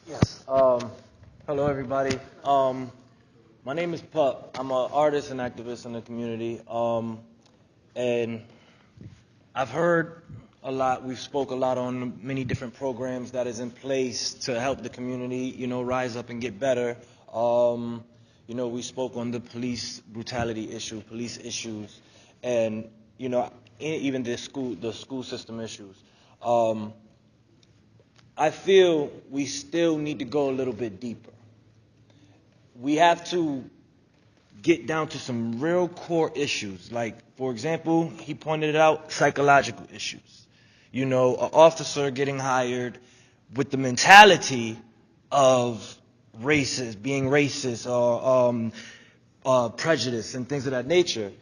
Yes. Hello, everybody. My name is Pup. I'm an artist and activist in the community. And I've heard a lot. We've spoke a lot on many different programs that is in place to help the community, rise up and get better. We spoke on the police brutality issue, police issues, and even the school system issues. I feel we still need to go a little bit deeper. We have to get down to some real core issues. Like, for example, he pointed out psychological issues. An officer getting hired with the mentality of being racist or prejudice and things of that nature.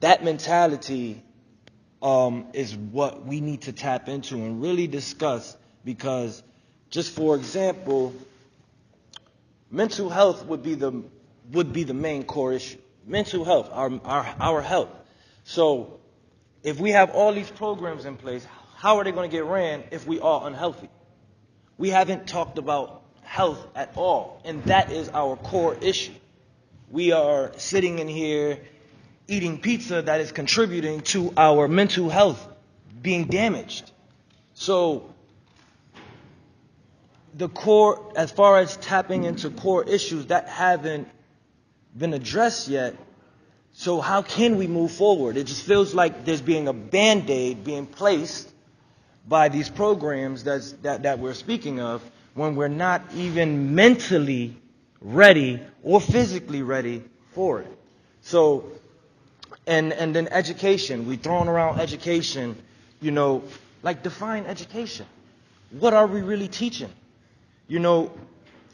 That mentality is what we need to tap into and really discuss. Because, just for example, mental health would be the main core issue. Mental health, our health. So, if we have all these programs in place, how are they going to get ran if we are unhealthy? We haven't talked about health at all, and that is our core issue. We are sitting in here eating pizza that is contributing to our mental health being damaged. So, the core, as far as tapping into core issues that haven't been addressed yet, so how can we move forward? It just feels like there's being a Band-Aid being placed by these programs that we're speaking of when we're not even mentally ready or physically ready for it. So, and then education, we throwing around education, like define education. What are we really teaching?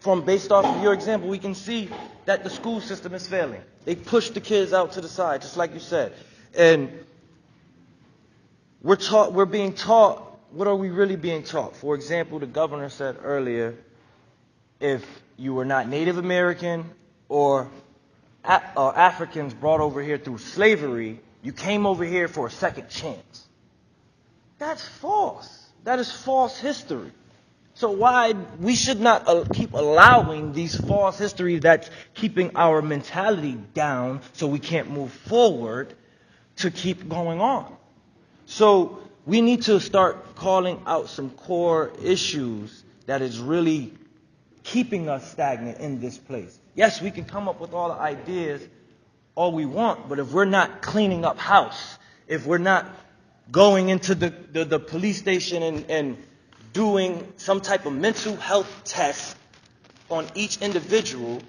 From based off of your example, we can see that the school system is failing. They push the kids out to the side, just like you said. And we're being taught, what are we really being taught? For example, the governor said earlier, if you were not Native American or Africans brought over here through slavery, you came over here for a second chance. That's false. That is false history. So why we should not keep allowing these false histories that's keeping our mentality down so we can't move forward to keep going on. So we need to start calling out some core issues that is really keeping us stagnant in this place. Yes, we can come up with all the ideas all we want, but if we're not cleaning up house, if we're not going into the police station and doing some type of mental health test on each individual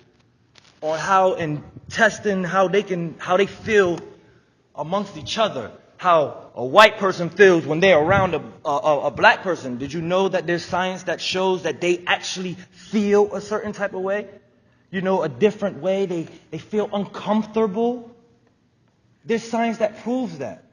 on how and testing how they feel amongst each other, how a white person feels when they're around a black person. Did you know that there's science that shows that they actually feel a certain type of way? A different way. They feel uncomfortable. There's science that proves that.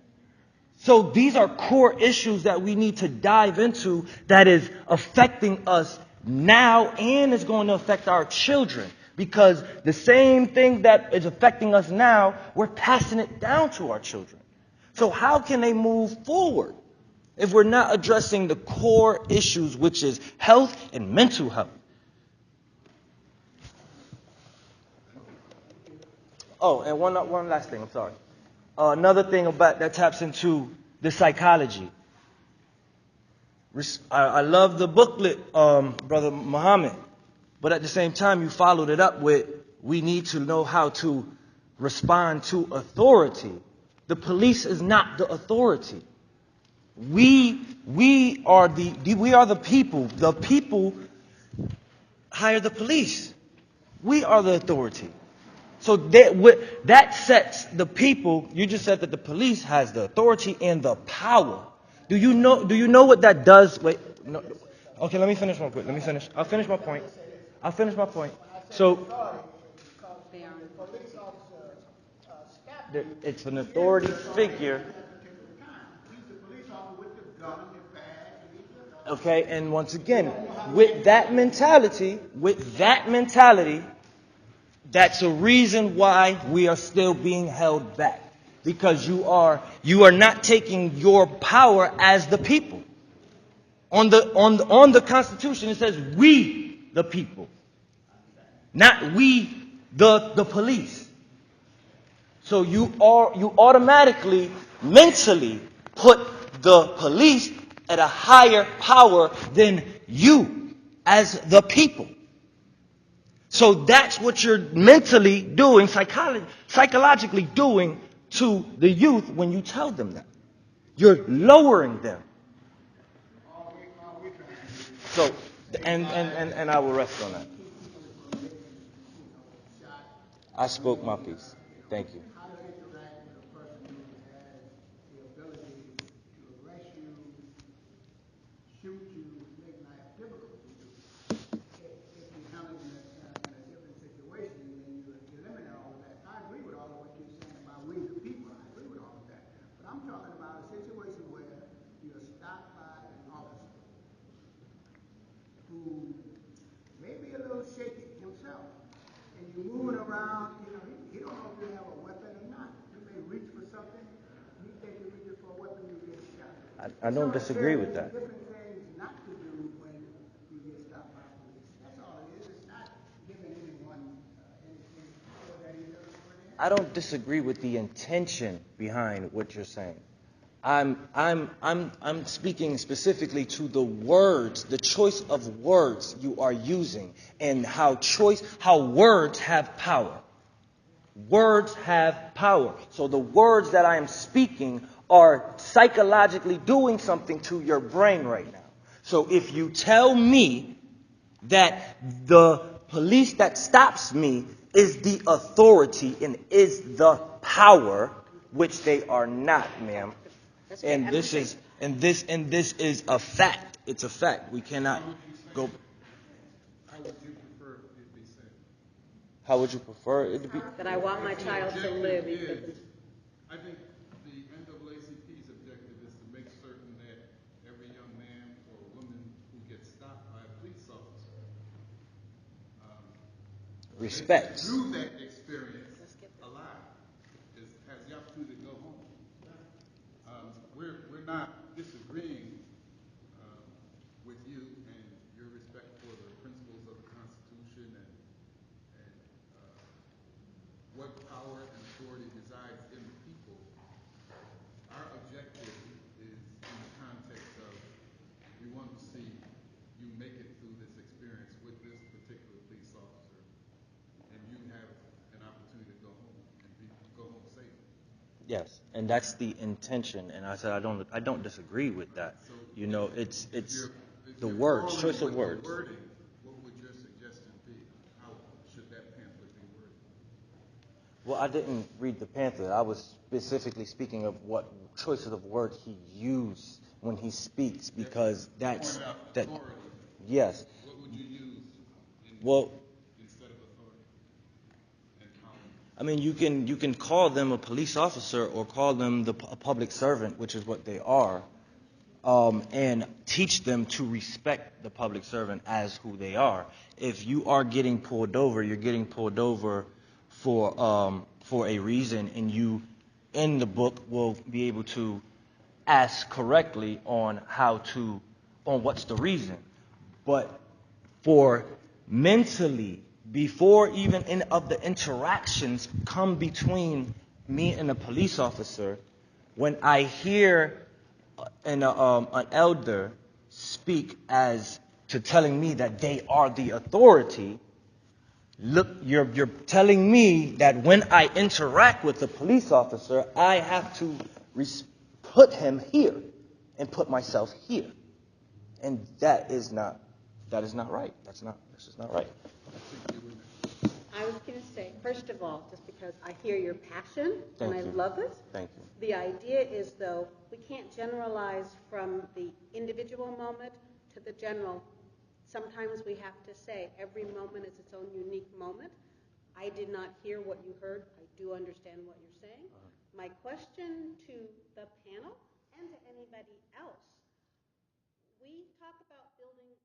So these are core issues that we need to dive into that is affecting us now and is going to affect our children. Because the same thing that is affecting us now, we're passing it down to our children. So how can they move forward if we're not addressing the core issues, which is health and mental health? Oh, and one last thing, I'm sorry. Another thing about that taps into the psychology. I love the booklet, Brother Muhammad, but at the same time you followed it up with, we need to know how to respond to authority. The police is not the authority. We are the people. The people hire the police. We are the authority. So that sets the people. You just said that the police has the authority and the power. Do you know what that does? Wait, no. Okay, let me finish real quick. I'll finish my point. So it's an authority figure. Okay, and once again, with that mentality, that's a reason why we are still being held back. Because you are not taking your power as the people. On the Constitution, it says we, the people, not we, the police. So you automatically, mentally put the police at a higher power than you as the people. So that's what you're mentally doing, psychologically doing to the youth when you tell them that. You're lowering them. So, and I will rest on that. I spoke my piece. Thank you. How to interact with a person who has the ability to arrest you, shoot you, make life difficult for you. If you come in a different situation, then you eliminate all of that. I agree with all of what you're saying about we the people. I agree with all of that. But I'm talking about a situation where you're stopped by an officer who may be a little shaky himself, and you're moving around, he don't know if you have a weapon or not. You may reach for something, you think you're reaching for a weapon, you get shot. I don't disagree with that. Different things not to do when you get stopped by police. That's all it is. It's not giving anyone anything that he does for them. I don't disagree with the intention behind what you're saying. I'm speaking specifically to the words, the choice of words you are using, and how words have power. Words have power. So the words that I am speaking are psychologically doing something to your brain right now. So if you tell me that the police that stops me is the authority and is the power, which they are not, ma'am. And this is a fact. It's a fact. We cannot go. How would you prefer it be said? How would you prefer it to be? That I want my child to live. I think the NAACP's objective is to make certain that every young man or woman who gets stopped by a police officer Respects. through that experience alive has the opportunity to go home. We're not disagreeing with you and your respect for the principles of the Constitution and what power and authority resides in the people. Our objective is in the context of we want to see you make it through this experience with this particular police officer, and you have an opportunity to go home and go home safely. Yes, and that's the intention. And I said I don't disagree with that. So it's if the you're words, quarreling choice of with the words. wording, what would your suggestion be? How should that pamphlet be worded? Well, I didn't read the pamphlet. I was specifically speaking of what choices of words he used when he speaks, because that's that. Authority. Yes. What would you use instead of authority and power? I mean, you can call them a police officer or call them a public servant, which is what they are, and teach them to respect the public servant as who they are. If you are getting pulled over, you're getting pulled over for a reason, and you in the book will be able to ask correctly on what's the reason. But for mentally, before even of the interactions come between me and a police officer, when I hear an elder speak as to telling me that they are the authority, look, you're telling me that when I interact with the police officer, I have to put him here and put myself here, and that is not right. This is not right. I was going to say, first of all, just because I hear your passion and I love it. Thank you. The idea is, though, we can't generalize from the individual moment to the general. Sometimes we have to say every moment is its own unique moment. I did not hear what you heard. I do understand what you're saying. My question to the panel and to anybody else, we talk about building